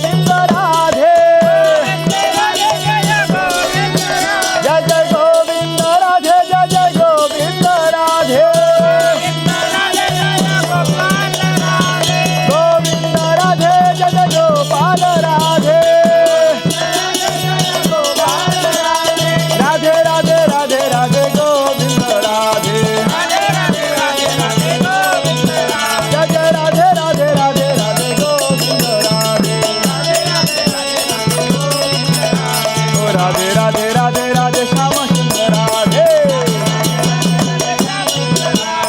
गोविंद राधे जय जय गोविंद राधे जय जय गोविंद राधे गोविंद राधे जय जय गोपाल राधे राधे राधे राधे राधे गोविंद राधे जय जय राधे राधे राधे राधे गोविंद राधे ओ राधे राधे राधे राधे श्याम सुंदर राधे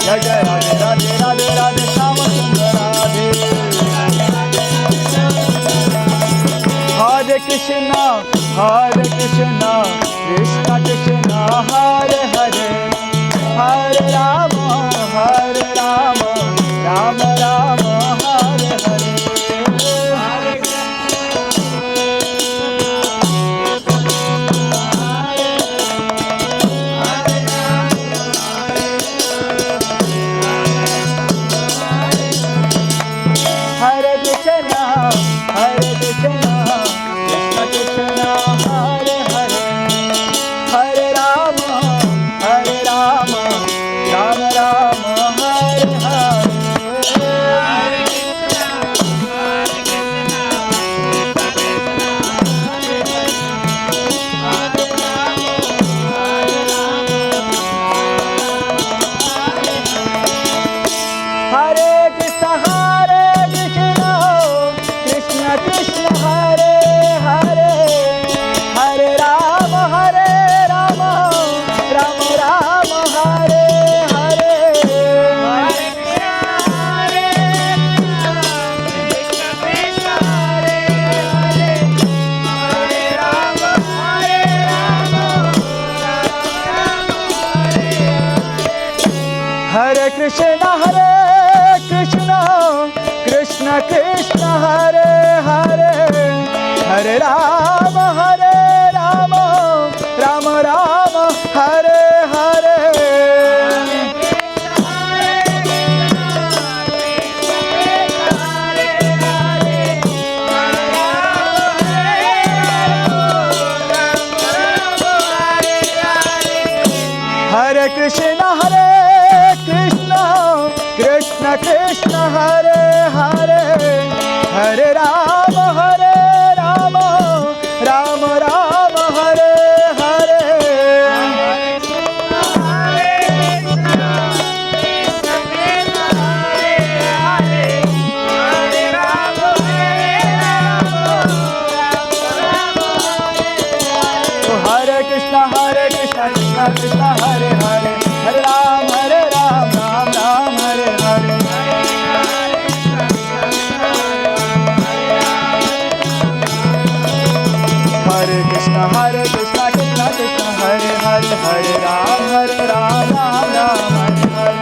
जय जय राधे राधे राधे राधे श्याम सुंदर राधे हरे कृष्णा कृष्ण कृष्ण हरे हरे हरे राम राम राम हरे हरे हरे कृष्ण कृष्ण कृष्ण हरे हरे हरे राम राम राम हरे हरे हरे कृष्ण कृष्ण कृष्ण हरे हरे हरे राम राम राम हरे हरे हरे कृष्ण कृष्ण कृष्ण हरे हरे हरे राम राम राम हरे हरे हरे कृष्ण कृष्ण कृष्ण हरे हरे हरे राम राम राम हरे हरे हरे कृष्ण कृष्ण कृष्ण हरे हरे हरे राम राम राम हरे हरे हरे कृष्ण कृष्ण कृष्ण हरे हरे हरे राम राम राम हरे हरे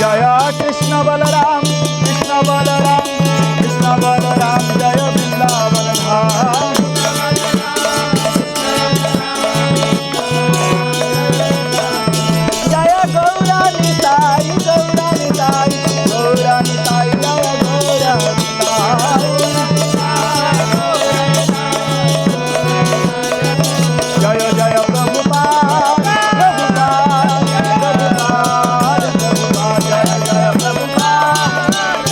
जय कृष्ण बलराम जय वृंदावन धाम जय गौरानिताई जय गौरानिताई जय जय प्रभुपाद जय जय प्रभुपाद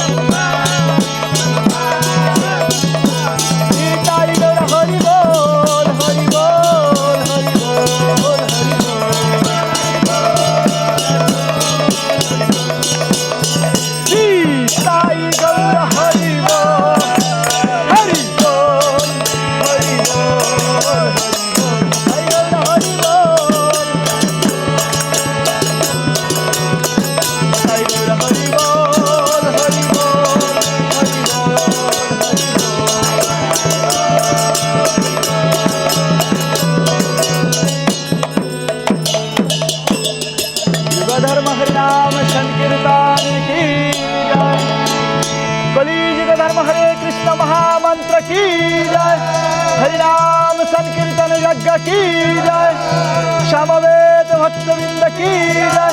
निताई गौर हरि बोल हरि बोल हरि बोल हरि बोल निताई गौर हरि बोल हरि बोल हरि बोल हरि बोल हरि बोल हरि बोल हरि बोल युग धर्म हरिनाम संकीर्तन की जय कलियुग धर्म हरे कृष्ण महामंत्र की जय हरिनाम संकीर्तन यज्ञ की जय समवेत भक्तवृंद की जय